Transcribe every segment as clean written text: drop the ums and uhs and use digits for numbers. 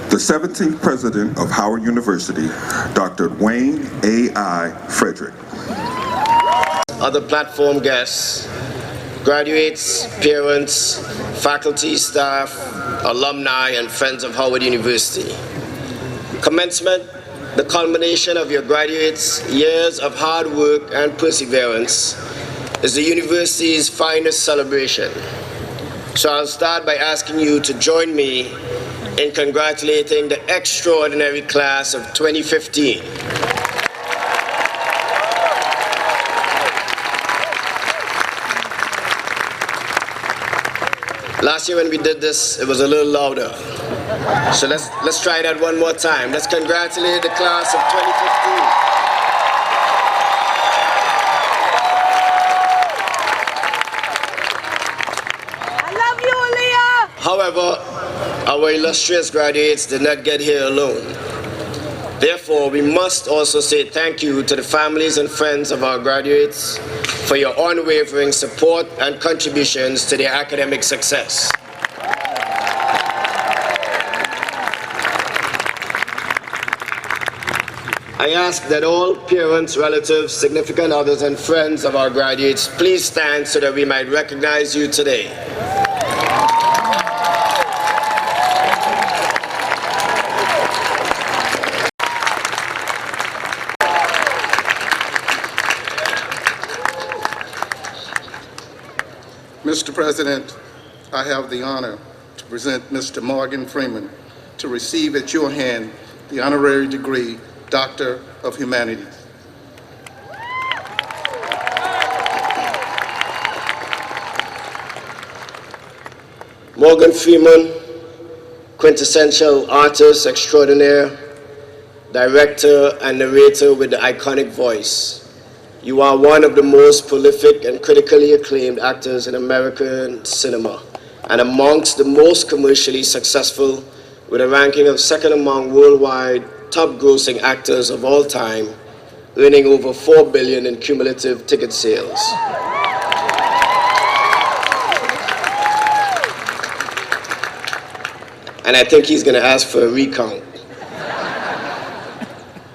The 17th President of Howard University, Dr. Wayne A.I. Frederick. Other platform guests, graduates, parents, faculty, staff, alumni, and friends of Howard University. Commencement, the culmination of your graduates' years of hard work and perseverance, is the university's finest celebration. So I'll start by asking you to join me in congratulating the extraordinary class of 2015. Last year when we did this, it was a little louder. So let's try that one more time. Let's congratulate the class of 2015. I love you, Aaliyah! However, our illustrious graduates did not get here alone. Therefore, we must also say thank you to the families and friends of our graduates for your unwavering support and contributions to their academic success. I ask that all parents, relatives, significant others, and friends of our graduates please stand so that we might recognize you today. Mr. President, I have the honor to present Mr. Morgan Freeman to receive at your hand the honorary degree, Doctor of Humanities. Morgan Freeman, quintessential artist extraordinaire, director and narrator with the iconic voice. You are one of the most prolific and critically acclaimed actors in American cinema, and amongst the most commercially successful, with a ranking of second among worldwide top-grossing actors of all time, earning over $4 billion in cumulative ticket sales. And I think he's going to ask for a recount.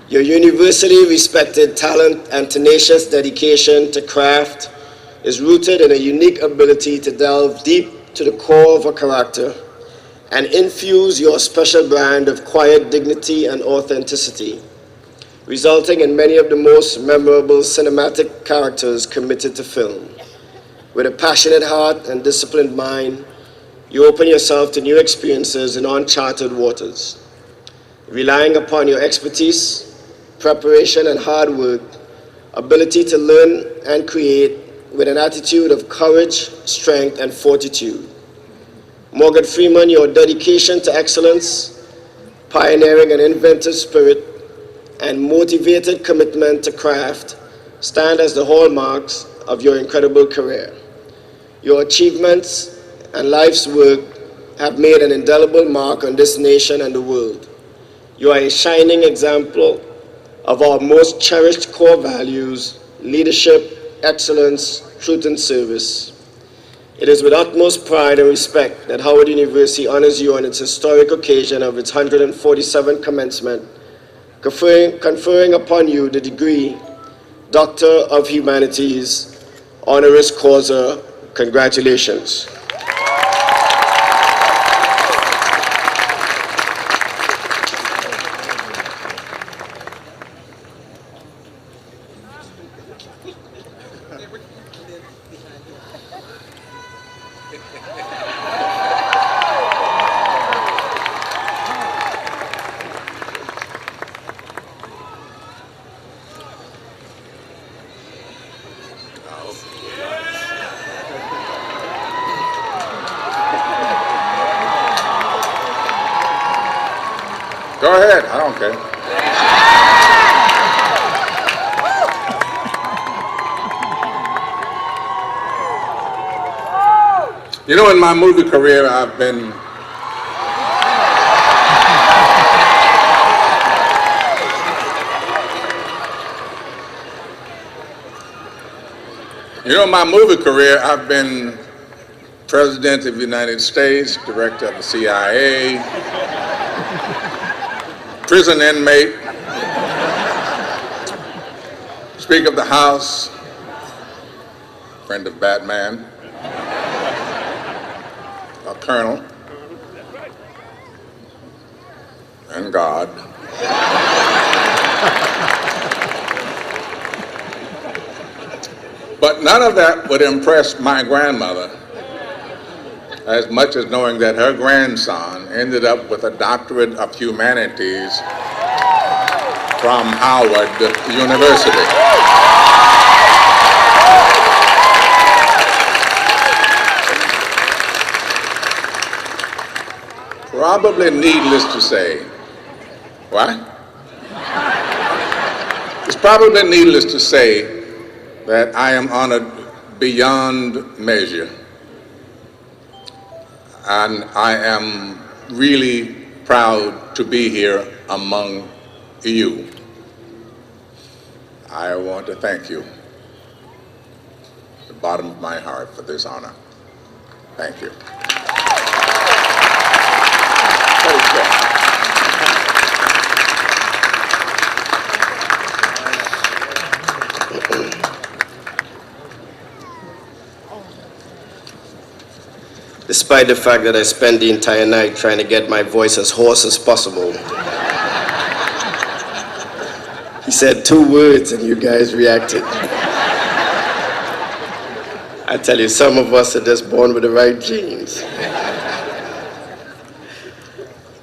Your universally respected talent and tenacious dedication to craft is rooted in a unique ability to delve deep to the core of a character and infuse your special brand of quiet dignity and authenticity, resulting in many of the most memorable cinematic characters committed to film. With a passionate heart and disciplined mind, you open yourself to new experiences in uncharted waters. Relying upon your expertise, preparation, and hard work, ability to learn and create with an attitude of courage, strength, and fortitude. Morgan Freeman, your dedication to excellence, pioneering an inventive spirit, and motivated commitment to craft stand as the hallmarks of your incredible career. Your achievements and life's work have made an indelible mark on this nation and the world. You are a shining example of our most cherished core values: leadership, excellence, truth, and service. It is with utmost pride and respect that Howard University honors you on its historic occasion of its 147th commencement, conferring upon you the degree Doctor of Humanities, honoris causa. Congratulations. Go ahead, I don't care. You know, in my movie career, I've been President of the United States, Director of the CIA, prison inmate, Speaker of the House, friend of Batman, a colonel, and God. But none of that would impress my grandmother as much as knowing that her grandson ended up with a doctorate of humanities from Howard University. Probably needless to say, what? It's probably needless to say that I am honored beyond measure. And I am really proud to be here among you. I want to thank you from the bottom of my heart for this honor. Thank you. Despite the fact that I spent the entire night trying to get my voice as hoarse as possible. He said 2 words and you guys reacted. I tell you, some of us are just born with the right genes.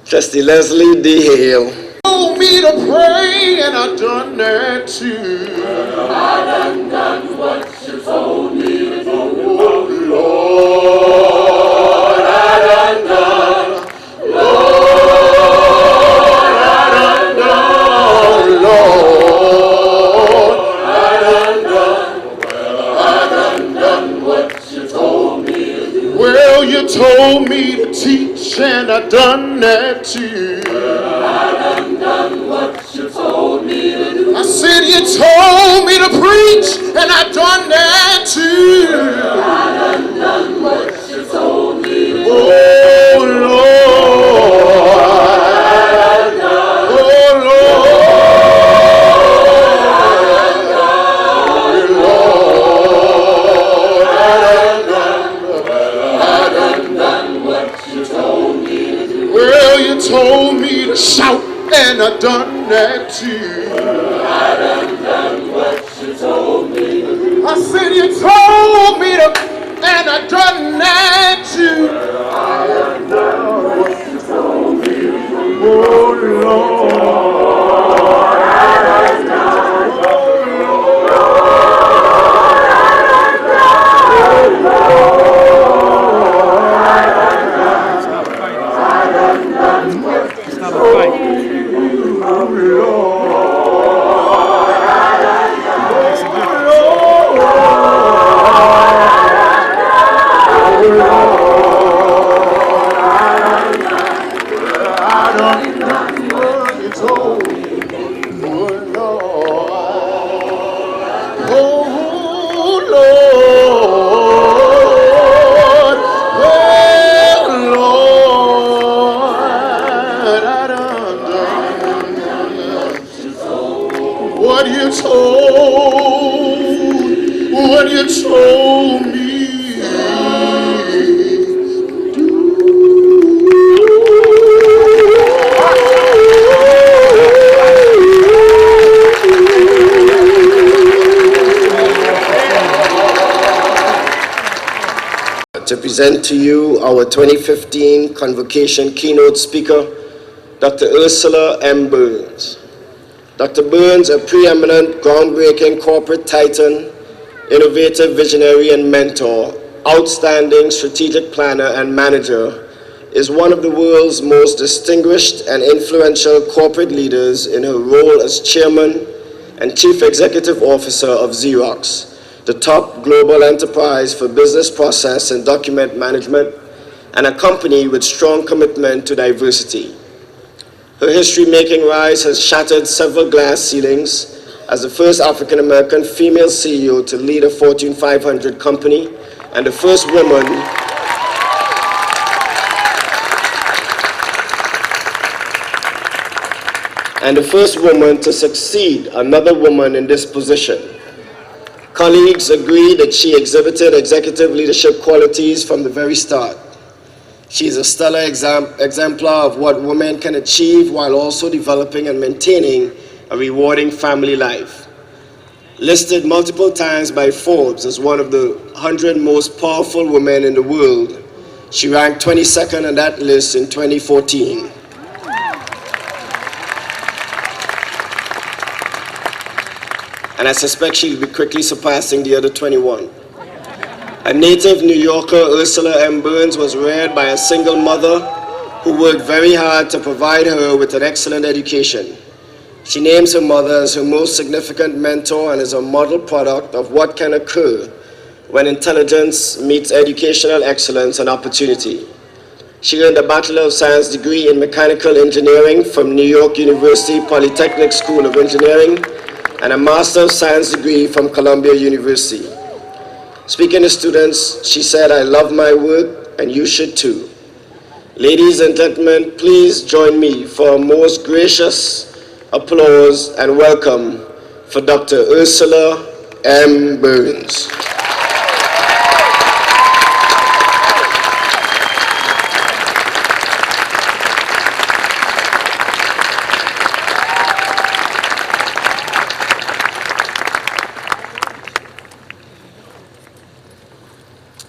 Trustee Leslie D. Hale. Told me to pray and I done that too. I done what you told me to do. Oh, Lord, I done. Lord, I done. Lord, I done what you told me to do. Well, you told me to teach and I done that too. Done what you told me to do. I said you told me to preach and I done that too. I done what you told me to do. Oh Lord, oh Lord, I done what you told me to do. Well, you told me to shout and I done that too. I done what you told me to do. I said you told me to, and I done that too. I done what you told me to do. Oh Lord, I done. Oh what you told me. To present to you our 2015 Convocation keynote speaker, Dr. Ursula M. Burns. Dr. Burns, a preeminent, groundbreaking corporate titan, innovative visionary and mentor, outstanding strategic planner and manager, is one of the world's most distinguished and influential corporate leaders in her role as chairman and chief executive officer of Xerox, the top global enterprise for business process and document management, and a company with strong commitment to diversity. Her history-making rise has shattered several glass ceilings as the first African-American female CEO to lead a Fortune 500 company and the first woman and the first woman to succeed another woman in this position. Colleagues agree that she exhibited executive leadership qualities from the very start. She is a stellar exemplar of what women can achieve while also developing and maintaining a rewarding family life. Listed multiple times by Forbes as one of the 100 most powerful women in the world, she ranked 22nd on that list in 2014. And I suspect she'll be quickly surpassing the other 21. A native New Yorker, Ursula M. Burns, was reared by a single mother who worked very hard to provide her with an excellent education. She names her mother as her most significant mentor and is a model product of what can occur when intelligence meets educational excellence and opportunity. She earned a Bachelor of Science degree in Mechanical Engineering from New York University Polytechnic School of Engineering and a Master of Science degree from Columbia University. Speaking to students, she said, "I love my work and you should too." Ladies and gentlemen, please join me for a most gracious applause and welcome for Dr. Ursula M. Burns.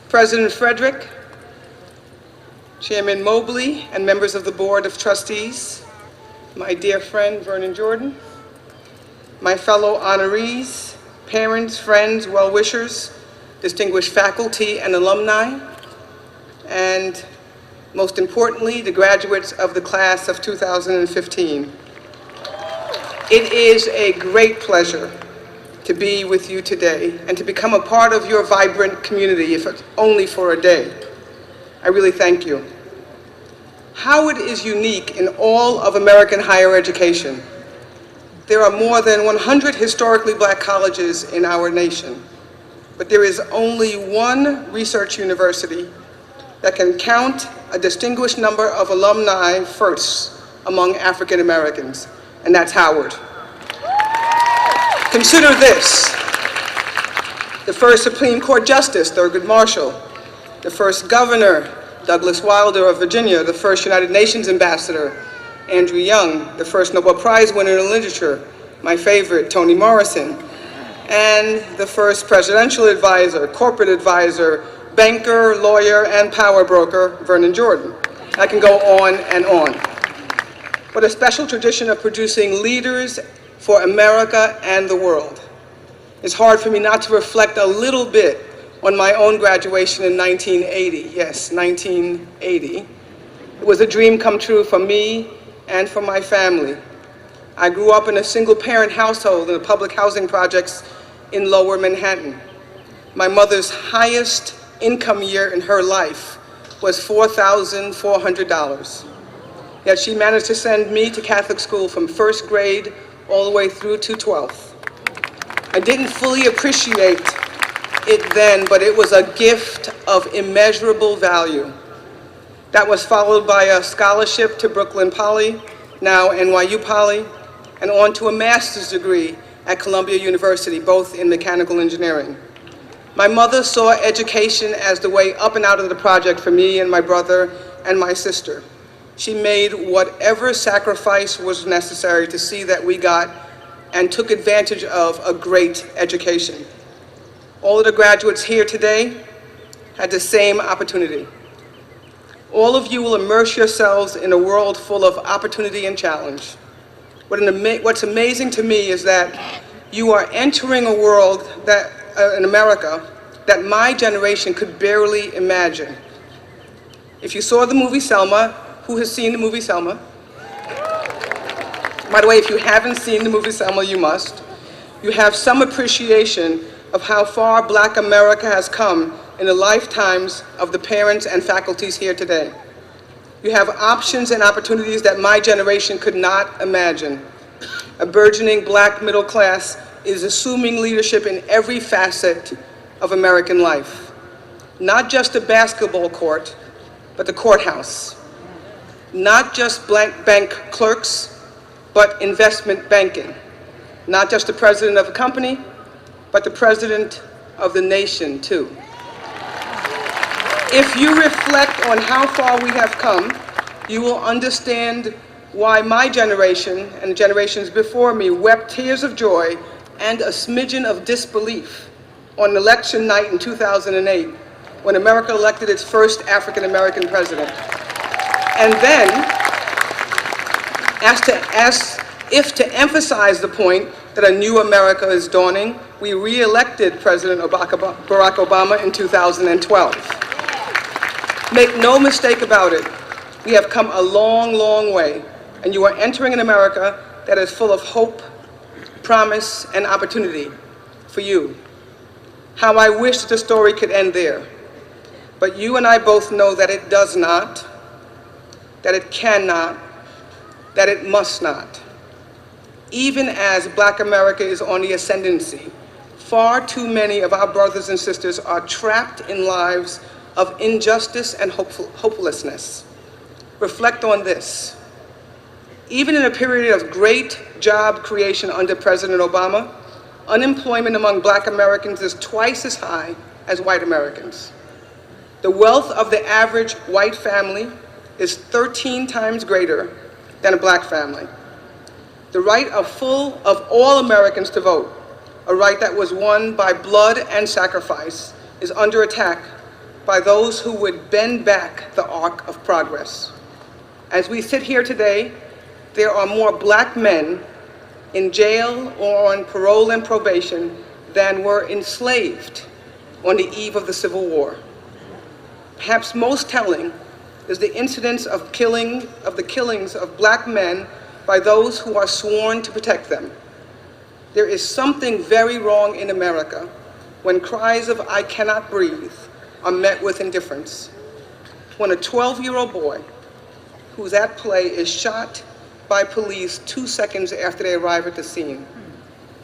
President Frederick, Chairman Mobley, and members of the Board of Trustees, my dear friend Vernon Jordan, my fellow honorees, parents, friends, well-wishers, distinguished faculty and alumni, and most importantly, the graduates of the class of 2015. It is a great pleasure to be with you today and to become a part of your vibrant community, if it's only for a day. I really thank you. Howard is unique in all of American higher education. There are more than 100 historically black colleges in our nation, but there is only one research university that can count a distinguished number of alumni first among African Americans, and that's Howard. Consider this: the first Supreme Court Justice, Thurgood Marshall, the first Governor, Douglas Wilder of Virginia, the first United Nations Ambassador, Andrew Young, the first Nobel Prize winner in literature, my favorite, Toni Morrison, and the first presidential advisor, corporate advisor, banker, lawyer, and power broker, Vernon Jordan. I can go on and on. What a special tradition of producing leaders for America and the world. It's hard for me not to reflect a little bit on my own graduation in 1980. Yes, 1980. It was a dream come true for me and for my family. I grew up in a single-parent household in the public housing projects in Lower Manhattan. My mother's highest income year in her life was $4,400. Yet she managed to send me to Catholic school from first grade all the way through to 12th. I didn't fully appreciate it then, but it was a gift of immeasurable value. That was followed by a scholarship to Brooklyn Poly, now NYU Poly, and on to a master's degree at Columbia University, both in mechanical engineering. My mother saw education as the way up and out of the project for me and my brother and my sister. She made whatever sacrifice was necessary to see that we got and took advantage of a great education. All of the graduates here today had the same opportunity. All of you will immerse yourselves in a world full of opportunity and challenge. What's amazing to me is that you are entering a world that, in America, that my generation could barely imagine. If you saw the movie Selma, who has seen the movie Selma? By the way, if you haven't seen the movie Selma, you must. You have some appreciation of how far Black America has come in the lifetimes of the parents and faculties here today. You have options and opportunities that my generation could not imagine. A burgeoning Black middle class is assuming leadership in every facet of American life. Not just the basketball court, but the courthouse. Not just bank clerks, but investment banking. Not just the president of a company, but the president of the nation, too. If you reflect on how far we have come, you will understand why my generation and generations before me wept tears of joy and a smidgen of disbelief on election night in 2008, when America elected its first African-American president. And then, as if to emphasize the point that a new America is dawning, we re-elected President Barack Obama in 2012. Make no mistake about it, we have come a long, long way, and you are entering an America that is full of hope, promise, and opportunity for you. How I wish that the story could end there. But you and I both know that it does not, that it cannot, that it must not. Even as Black America is on the ascendancy, far too many of our brothers and sisters are trapped in lives of injustice and hopelessness. Reflect on this. Even in a period of great job creation under President Obama, unemployment among Black Americans is twice as high as white Americans. The wealth of the average white family is 13 times greater than a Black family. The right of all Americans to vote, a right that was won by blood and sacrifice, is under attack by those who would bend back the arc of progress. As we sit here today, there are more Black men in jail or on parole and probation than were enslaved on the eve of the Civil War. Perhaps most telling is the incidence of the killings of Black men by those who are sworn to protect them. There is something very wrong in America when cries of "I cannot breathe" are met with indifference. When a 12-year-old boy who's at play is shot by police 2 seconds after they arrive at the scene.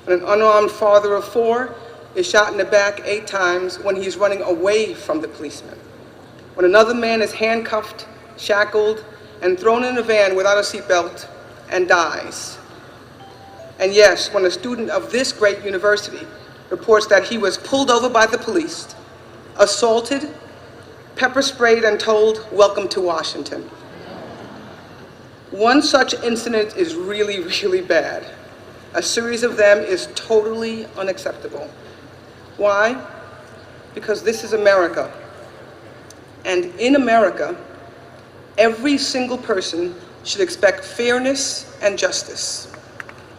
When an unarmed father of 4 is shot in the back 8 times when he's running away from the policeman. When another man is handcuffed, shackled, and thrown in a van without a seatbelt and dies. And yes, when a student of this great university reports that he was pulled over by the police, assaulted, pepper sprayed, and told, "Welcome to Washington." One such incident is really, really bad. A series of them is totally unacceptable. Why? Because this is America. And in America, every single person should expect fairness and justice.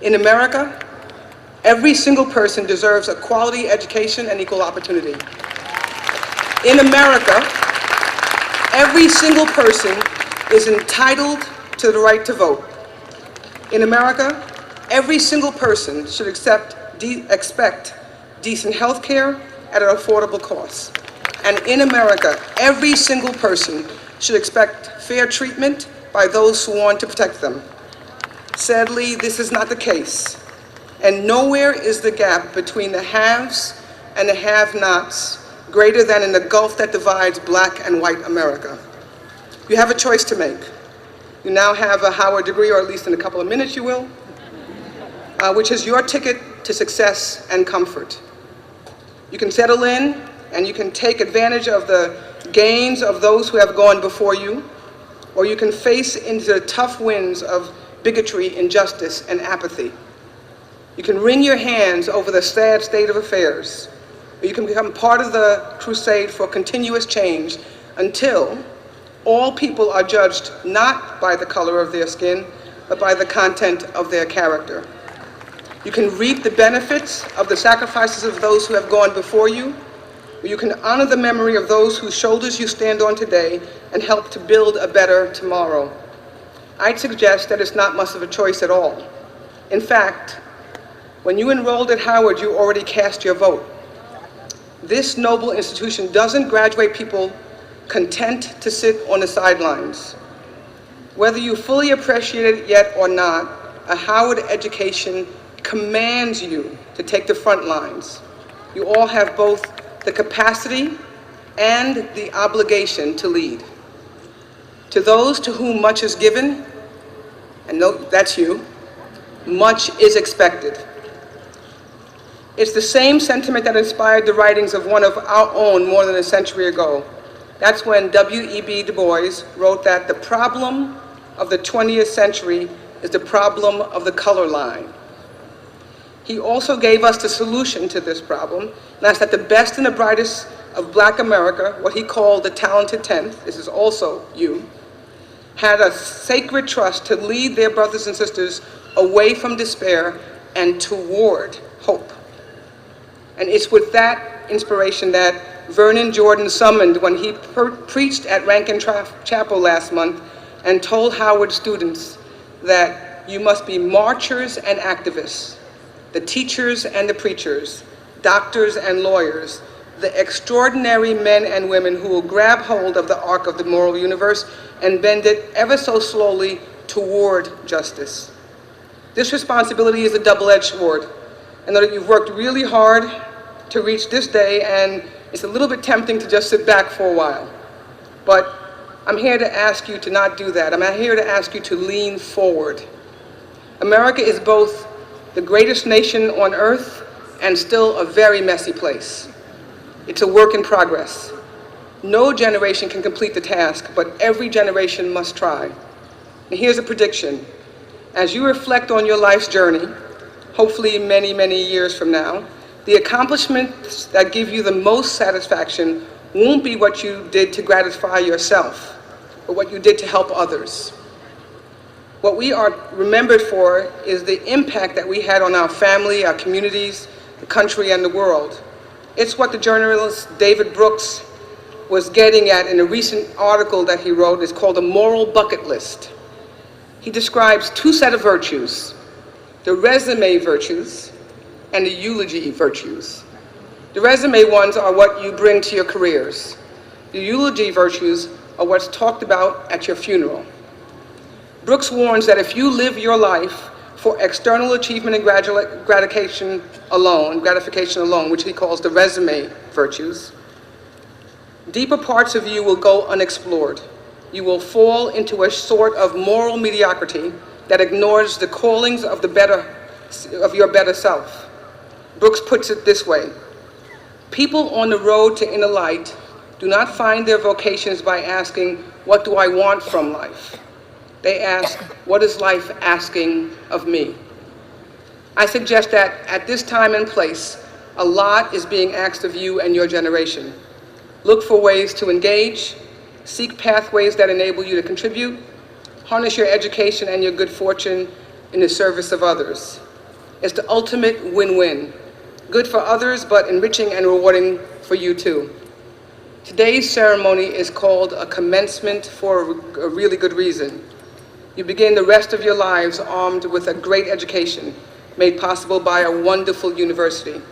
In America, every single person deserves a quality education and equal opportunity. In America, every single person is entitled to the right to vote. In America, every single person should expect decent health care at an affordable cost. And in America, every single person should expect fair treatment by those sworn to protect them. Sadly, this is not the case. And nowhere is the gap between the haves and the have-nots greater than in the gulf that divides Black and white America. You have a choice to make. You now have a Howard degree, or at least in a couple of minutes you will, which is your ticket to success and comfort. You can settle in and you can take advantage of the gains of those who have gone before you, or you can face into the tough winds of bigotry, injustice, and apathy. You can wring your hands over the sad state of affairs, or you can become part of the crusade for continuous change until all people are judged not by the color of their skin, but by the content of their character. You can reap the benefits of the sacrifices of those who have gone before you, or you can honor the memory of those whose shoulders you stand on today and help to build a better tomorrow. I'd suggest that it's not much of a choice at all. In fact, when you enrolled at Howard, you already cast your vote. This noble institution doesn't graduate people content to sit on the sidelines. Whether you fully appreciate it yet or not, a Howard education commands you to take the front lines. You all have both the capacity and the obligation to lead. To those to whom much is given, and no, that's you, Much is expected. It's the same sentiment that inspired the writings of one of our own more than a century ago. That's when W.E.B. Du Bois wrote that the problem of the 20th century is the problem of the color line. He also gave us the solution to this problem, and that's that the best and the brightest of Black America, what he called the talented 10th, this is also you, had a sacred trust to lead their brothers and sisters away from despair and toward hope. And it's with that inspiration that Vernon Jordan summoned when he preached at Rankin Chapel last month and told Howard students that you must be marchers and activists, the teachers and the preachers, doctors and lawyers, the extraordinary men and women who will grab hold of the arc of the moral universe and bend it ever so slowly toward justice. This responsibility is a double-edged sword. I know that you've worked really hard to reach this day, and it's a little bit tempting to just sit back for a while. But I'm here to ask you to not do that. I'm here to ask you to lean forward. America is both the greatest nation on earth and still a very messy place. It's a work in progress. No generation can complete the task, but every generation must try. And here's a prediction. As you reflect on your life's journey, hopefully many, many years from now, the accomplishments that give you the most satisfaction won't be what you did to gratify yourself, but what you did to help others. What we are remembered for is the impact that we had on our family, our communities, the country, and the world. It's what the journalist David Brooks was getting at in a recent article that he wrote. It's called a moral bucket list. He describes two sets of virtues, the resume virtues and the eulogy virtues. The resume ones are what you bring to your careers. The eulogy virtues are what's talked about at your funeral. Brooks warns that if you live your life for external achievement and gratification alone, which he calls the resume virtues, deeper parts of you will go unexplored. You will fall into a sort of moral mediocrity that ignores the callings of your better self. Brooks puts it this way: people on the road to inner light do not find their vocations by asking, what do I want from life? They ask, what is life asking of me? I suggest that at this time and place, a lot is being asked of you and your generation. Look for ways to engage, seek pathways that enable you to contribute, harness your education and your good fortune in the service of others. It's the ultimate win-win. Good for others, but enriching and rewarding for you too. Today's ceremony is called a commencement for a really good reason. You begin the rest of your lives armed with a great education made possible by a wonderful university.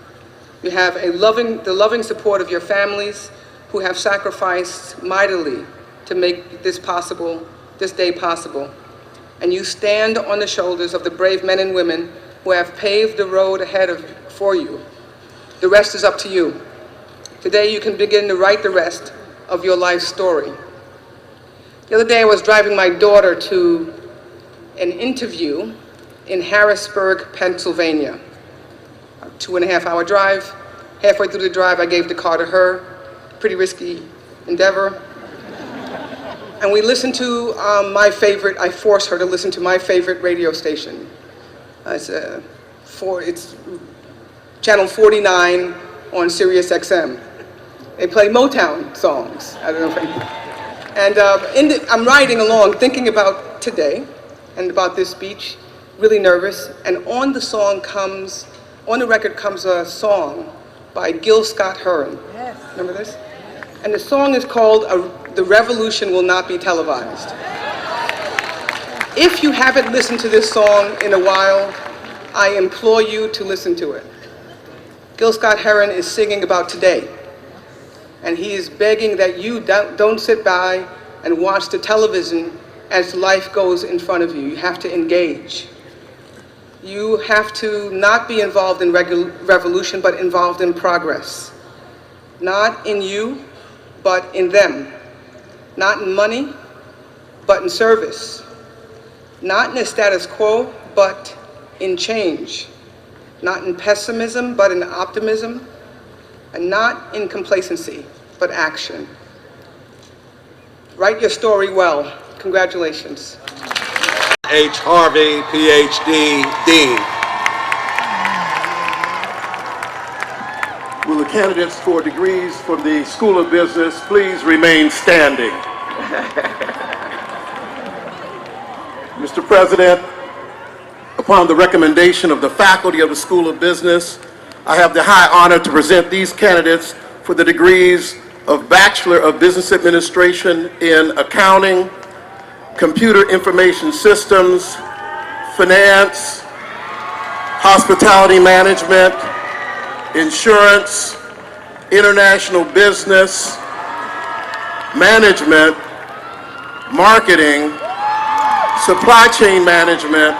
You have the loving support of your families who have sacrificed mightily to make this day possible. And you stand on the shoulders of the brave men and women who have paved the road ahead for you. The rest is up to you. Today you can begin to write the rest of your life story. The other day I was driving my daughter to an interview in Harrisburg, Pennsylvania. A 2.5-hour drive. Halfway through the drive I gave the car to her. Pretty risky endeavor. And we listened to I forced her to listen to my favorite radio station. It's channel 49 on Sirius XM. They play Motown songs. I don't know if I'm riding along thinking about today and about this speech, really nervous, and on the record comes a song by Gil Scott-Heron. Yes. Remember this? And the song is called The Revolution Will Not Be Televised. If you haven't listened to this song in a while, I implore you to listen to it. Gil Scott-Heron is singing about today, and he is begging that you don't sit by and watch the television as life goes in front of you. You have to engage. You have to not be involved in revolution, but involved in progress. Not in you, but in them. Not in money, but in service. Not in the status quo, but in change, not in pessimism, but in optimism, and not in complacency, but action. Write your story well. Congratulations. H. Harvey, PhD, Dean. Will the candidates for degrees from the School of Business please remain standing? Mr. President, upon the recommendation of the faculty of the School of Business, I have the high honor to present these candidates for the degrees of Bachelor of Business Administration in Accounting, Computer Information Systems, Finance, Hospitality Management, Insurance, International Business, Management, Marketing, Supply Chain Management,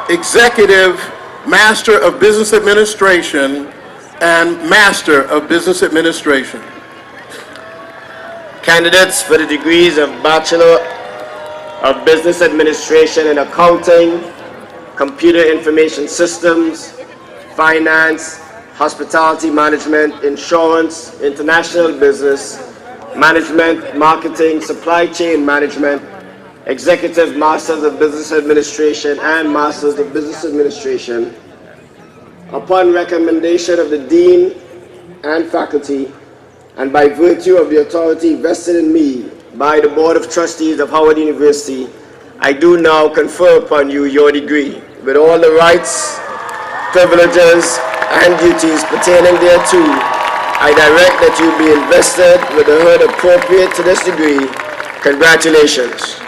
Executive, Master of Business Administration, and Master of Business Administration. Candidates for the degrees of Bachelor of Business Administration in Accounting, Computer Information Systems, Finance, Hospitality Management, Insurance, International Business, Management, Marketing, Supply Chain Management, Executive Masters of Business Administration and Masters of Business Administration, upon recommendation of the Dean and faculty, and by virtue of the authority vested in me by the Board of Trustees of Howard University, I do now confer upon you your degree, with all the rights, privileges, and duties pertaining thereto. I direct that you be invested with the hood appropriate to this degree. Congratulations.